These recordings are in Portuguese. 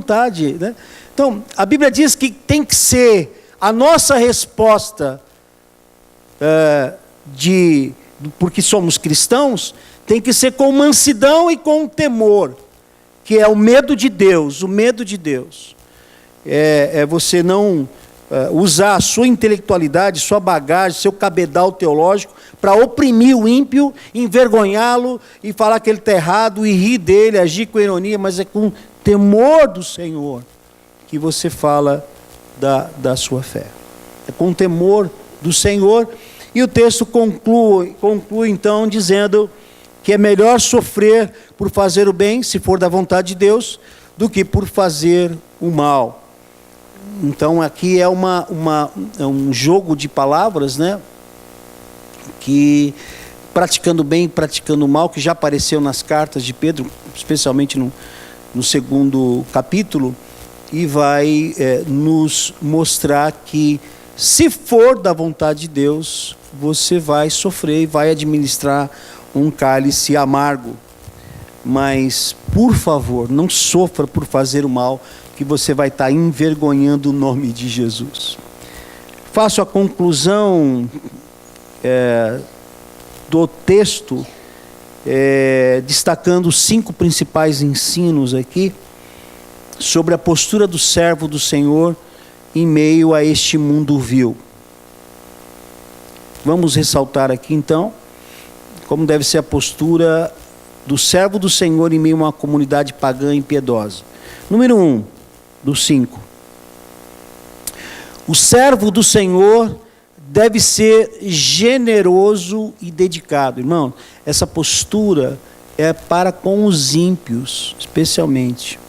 vontade, né? Então, a Bíblia diz que tem que ser a nossa resposta, porque somos cristãos, tem que ser com mansidão e com temor, que é o medo de Deus. O medo de Deus é você não usar a sua intelectualidade, sua bagagem, seu cabedal teológico para oprimir o ímpio, envergonhá-lo e falar que ele está errado e rir dele, agir com ironia, mas é com temor do Senhor que você fala da sua fé. É com temor do Senhor. E o texto conclui então dizendo que é melhor sofrer por fazer o bem, se for da vontade de Deus, do que por fazer o mal. Então aqui é um jogo de palavras, né? Que praticando bem e praticando o mal, que já apareceu nas cartas de Pedro, especialmente no segundo capítulo, e vai nos mostrar que se for da vontade de Deus, você vai sofrer e vai administrar um cálice amargo. Mas, por favor, não sofra por fazer o mal, que você vai estar envergonhando o nome de Jesus. Faço a conclusão do texto, destacando 5 principais ensinos aqui, sobre a postura do servo do Senhor em meio a este mundo vil. Vamos ressaltar aqui então, como deve ser a postura do servo do Senhor em meio a uma comunidade pagã e impiedosa. Número 1, dos 5. O servo do Senhor deve ser generoso e dedicado. Irmão, essa postura é para com os ímpios, especialmente.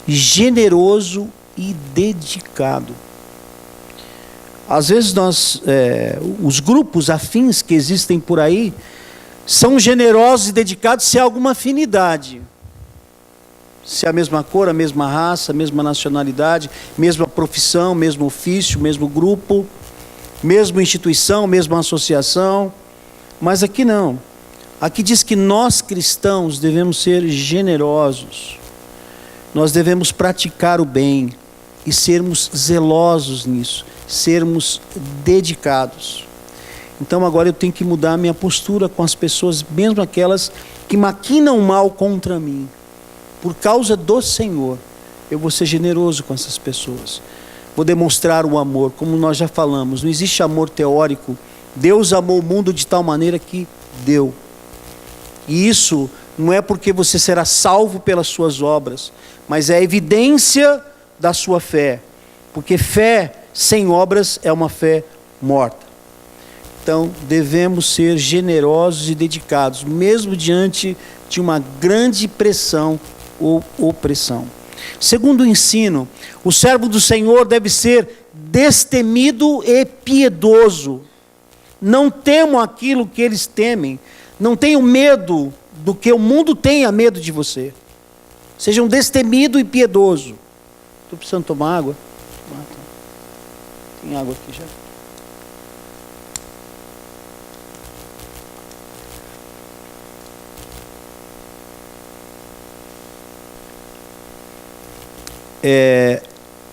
Generoso e dedicado. Às vezes os grupos afins que existem por aí, são generosos e dedicados se há alguma afinidade. Se é a mesma cor, a mesma raça, a mesma nacionalidade, mesma profissão, mesmo ofício, mesmo grupo, mesma instituição, mesma associação. Mas aqui não. Aqui diz que nós cristãos devemos ser generosos. Nós devemos praticar o bem e sermos zelosos nisso, sermos dedicados. Então agora eu tenho que mudar a minha postura com as pessoas, mesmo aquelas que maquinam mal contra mim. Por causa do Senhor, eu vou ser generoso com essas pessoas. Vou demonstrar o amor, como nós já falamos. Não existe amor teórico. Deus amou o mundo de tal maneira que deu. E isso não é porque você será salvo pelas suas obras, mas é a evidência da sua fé. Porque fé sem obras é uma fé morta. Então, devemos ser generosos e dedicados, mesmo diante de uma grande pressão ou opressão. Segundo o ensino, o servo do Senhor deve ser destemido e piedoso. Não temam aquilo que eles temem. Não tenham medo do que o mundo tenha medo de você. Sejam destemido e piedoso. Estou precisando tomar água? Tem água aqui já.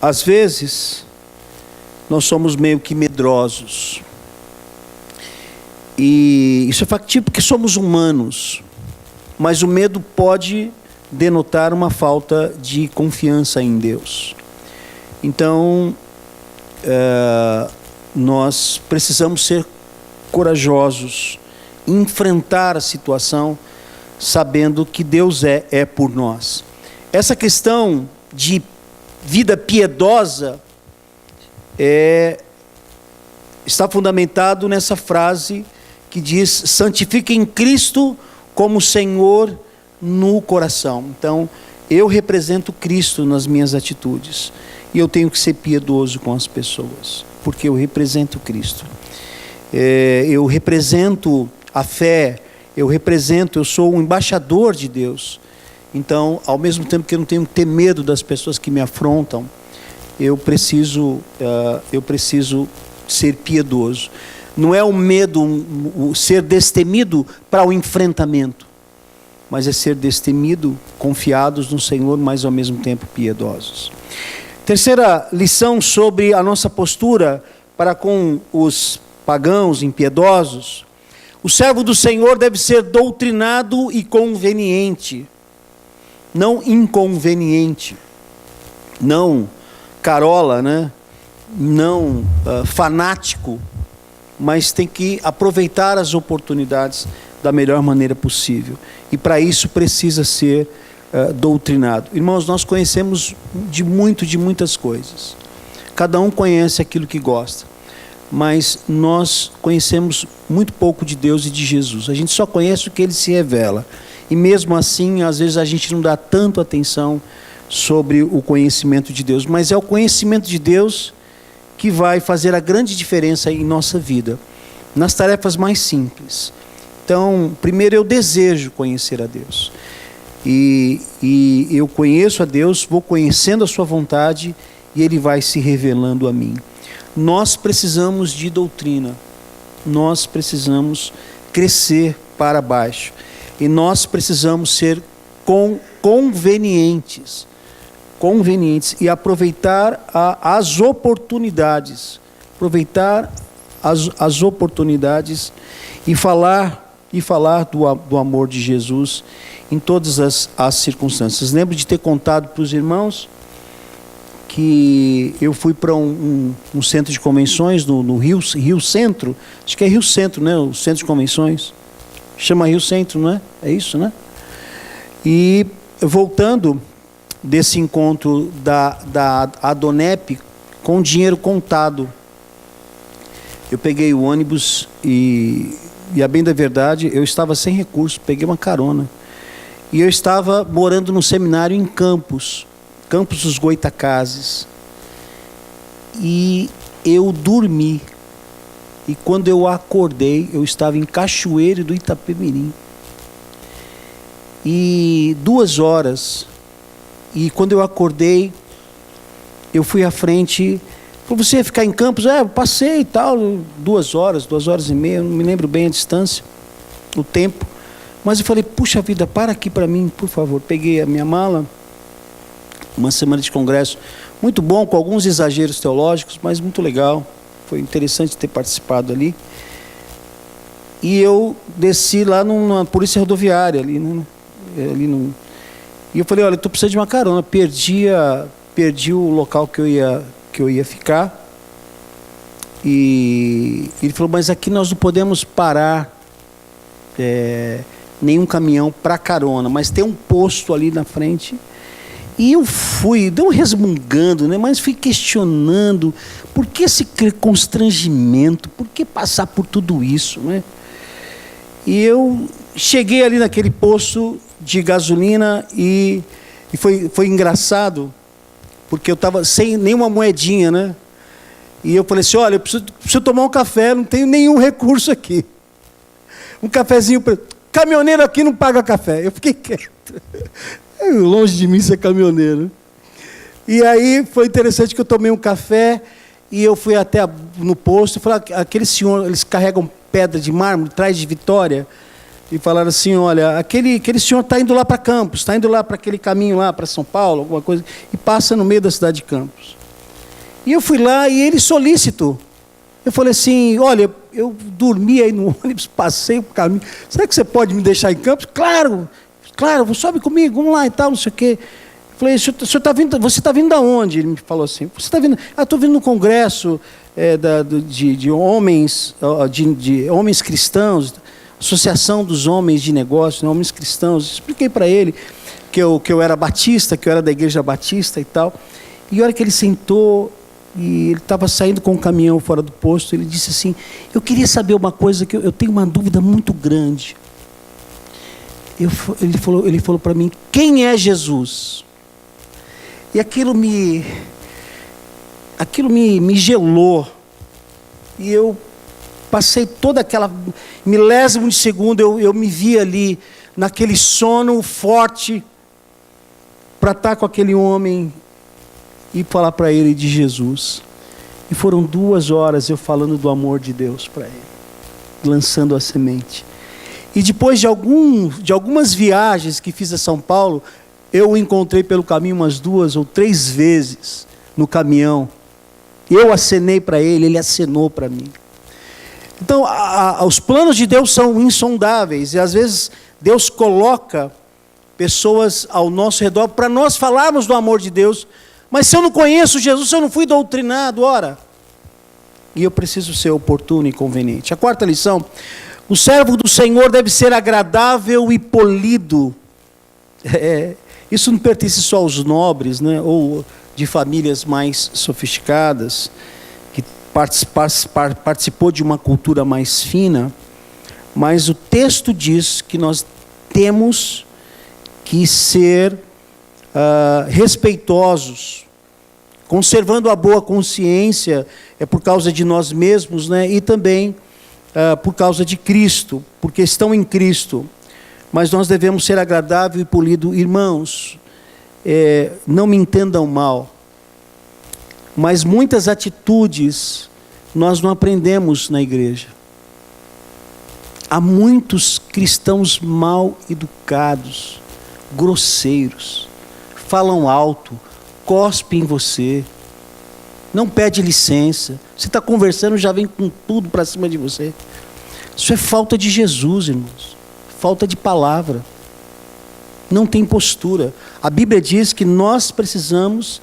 Às vezes, nós somos meio que medrosos. E isso é factível porque somos humanos. Mas o medo pode denotar uma falta de confiança em Deus. Então, nós precisamos ser corajosos, enfrentar a situação, sabendo que Deus é por nós. Essa questão de vida piedosa está fundamentado nessa frase que diz: santifiquem Cristo como Senhor no coração. Então, eu represento Cristo nas minhas atitudes. E eu tenho que ser piedoso com as pessoas, porque eu represento Cristo. Eu represento a fé, eu sou um embaixador de Deus. Então, ao mesmo tempo que eu não tenho que ter medo das pessoas que me afrontam, eu preciso ser piedoso. Não é o medo, ser destemido para o enfrentamento, mas é ser destemido, confiados no Senhor, mas ao mesmo tempo piedosos. Terceira lição sobre a nossa postura para com os pagãos impiedosos. O servo do Senhor deve ser doutrinado e conveniente, não inconveniente, não carola, né? Não fanático, mas tem que aproveitar as oportunidades da melhor maneira possível. E para isso precisa ser doutrinado. Irmãos, nós conhecemos de muitas coisas. Cada um conhece aquilo que gosta. Mas nós conhecemos muito pouco de Deus e de Jesus. A gente só conhece o que Ele se revela. E mesmo assim, às vezes a gente não dá tanto atenção sobre o conhecimento de Deus. Mas é o conhecimento de Deus que vai fazer a grande diferença em nossa vida, nas tarefas mais simples. Então, primeiro eu desejo conhecer a Deus. E eu conheço a Deus, vou conhecendo a sua vontade e Ele vai se revelando a mim. Nós precisamos de doutrina, nós precisamos crescer para baixo e nós precisamos ser convenientes e aproveitar as oportunidades, as oportunidades e falar do amor de Jesus em todas as circunstâncias. Lembro de ter contado para os irmãos que eu fui para um centro de convenções no Rio Centro, acho que é Rio Centro, né? O centro de convenções, chama Rio Centro, não é? É isso, né? E voltando desse encontro da Adonep com dinheiro contado, eu peguei o ônibus e a bem da verdade, eu estava sem recurso, peguei uma carona. E eu estava morando num seminário em Campos dos Goitacazes. E eu dormi. E quando eu acordei, eu estava em Cachoeiro do Itapemirim. E 2 horas. E quando eu acordei, eu fui à frente. Falei, você ia ficar em Campos? Eu passei e tal, 2 horas e meia, não me lembro bem a distância, o tempo. Mas eu falei, puxa vida, para aqui para mim, por favor. Peguei a minha mala, uma semana de congresso, muito bom, com alguns exageros teológicos, mas muito legal. Foi interessante ter participado ali. E eu desci lá numa polícia rodoviária, ali, né? E eu falei, olha, eu estou precisando de uma carona, perdi o local que eu ia ficar. E ele falou, mas aqui nós não podemos parar nenhum caminhão para carona, mas tem um posto ali na frente. E eu fui, deu um resmungando, né? Mas fui questionando, por que esse constrangimento, por que passar por tudo isso, né? E eu cheguei ali naquele posto de gasolina e foi engraçado, porque eu estava sem nenhuma moedinha, né? E eu falei assim, olha, eu preciso tomar um café, não tenho nenhum recurso aqui. Um cafezinho, caminhoneiro aqui não paga café. Eu fiquei quieto. Longe de mim ser caminhoneiro. E aí foi interessante que eu tomei um café e eu fui até no posto e falei, aquele senhor, eles carregam pedra de mármore, traz de Vitória, e falaram assim, olha, aquele senhor está indo lá para Campos, está indo lá para aquele caminho lá para São Paulo, alguma coisa, e passa no meio da cidade de Campos. E eu fui lá e ele solícito. Eu falei assim, olha, eu dormi aí no ônibus, passei o caminho, será que você pode me deixar em Campos? Claro, sobe comigo, vamos lá e tal, não sei o quê. Eu falei, você está vindo de onde? Ele me falou assim, você está vindo, estou vindo no congresso de homens cristãos, Associação dos Homens de Negócios, né, Homens Cristãos. Expliquei para ele que eu era batista, que eu era da igreja batista e tal. E a hora que ele sentou, e ele estava saindo com um caminhão fora do posto, ele disse assim, eu queria saber uma coisa, que eu tenho uma dúvida muito grande. Ele falou para mim, quem é Jesus? E aquilo me gelou. E eu passei toda aquela milésimo de segundo, eu me vi ali, naquele sono forte, para estar com aquele homem e falar para ele de Jesus. E foram 2 horas eu falando do amor de Deus para ele, lançando a semente. E depois de algumas viagens que fiz a São Paulo, eu o encontrei pelo caminho umas 2 ou 3 vezes no caminhão. Eu acenei para ele, ele acenou para mim. Então, os planos de Deus são insondáveis, e às vezes Deus coloca pessoas ao nosso redor para nós falarmos do amor de Deus. Mas se eu não conheço Jesus, se eu não fui doutrinado, ora, e eu preciso ser oportuno e conveniente. A 4ª lição: o servo do Senhor deve ser agradável e polido. Isso não pertence só aos nobres, né, ou de famílias mais sofisticadas, que participou de uma cultura mais fina, mas o texto diz que nós temos que ser respeitosos, conservando a boa consciência, por causa de nós mesmos, né, e também por causa de Cristo, porque estão em Cristo. Mas nós devemos ser agradável e polido. Irmãos, não me entendam mal, mas muitas atitudes nós não aprendemos na igreja. Há muitos cristãos mal educados, grosseiros, falam alto, cospem em você, não pede licença. Você está conversando, já vem com tudo para cima de você. Isso é falta de Jesus, irmãos. Falta de palavra. Não tem postura. A Bíblia diz que nós precisamos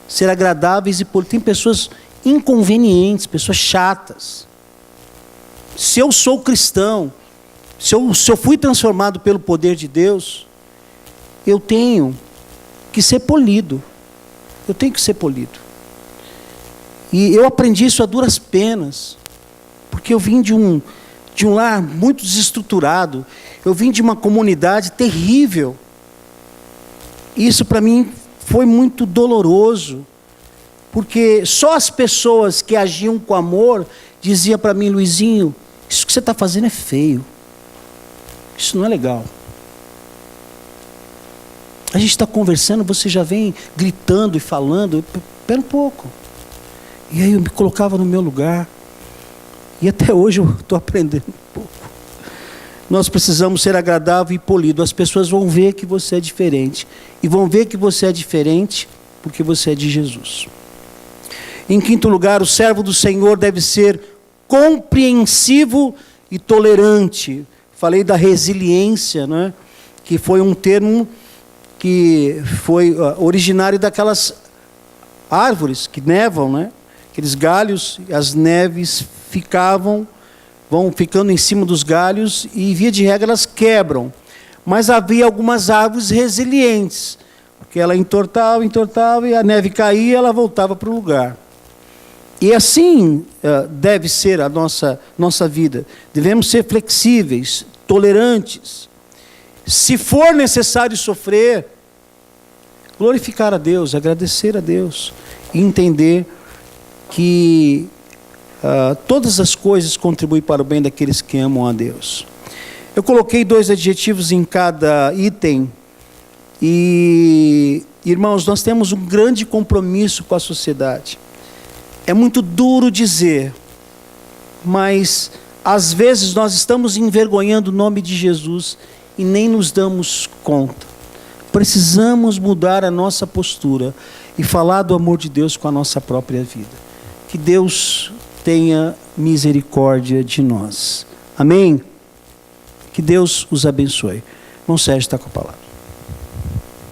ser agradáveis e polidos. Tem pessoas inconvenientes, pessoas chatas. Se eu sou cristão, se eu fui transformado pelo poder de Deus, eu tenho que ser polido. Eu tenho que ser polido. E eu aprendi isso a duras penas, porque eu vim de um lar muito desestruturado, eu vim de uma comunidade terrível. Isso para mim foi muito doloroso, porque só as pessoas que agiam com amor diziam para mim: Luizinho, isso que você está fazendo é feio, isso não é legal. A gente está conversando, você já vem gritando e falando. Espera um pouco. E aí eu me colocava no meu lugar. E até hoje eu estou aprendendo um pouco. Nós precisamos ser agradável e polido. As pessoas vão ver que você é diferente. E vão ver que você é diferente porque você é de Jesus. Em 5º lugar, o servo do Senhor deve ser compreensivo e tolerante. Falei da resiliência, né? Que foi um termo que foi originário daquelas árvores que nevam, né? Aqueles galhos, as neves vão ficando em cima dos galhos e, via de regra, elas quebram. Mas havia algumas árvores resilientes, porque ela entortava e a neve caía e ela voltava para o lugar. E assim deve ser a nossa vida. Devemos ser flexíveis, tolerantes. Se for necessário sofrer, glorificar a Deus, agradecer a Deus e entender que todas as coisas contribuem para o bem daqueles que amam a Deus. Eu coloquei 2 adjetivos em cada item e, irmãos, nós temos um grande compromisso com a sociedade. É muito duro dizer, mas às vezes nós estamos envergonhando o nome de Jesus e nem nos damos conta. Precisamos mudar a nossa postura e falar do amor de Deus com a nossa própria vida. Que Deus tenha misericórdia de nós. Amém? Que Deus os abençoe. Irmão Sérgio está com a palavra.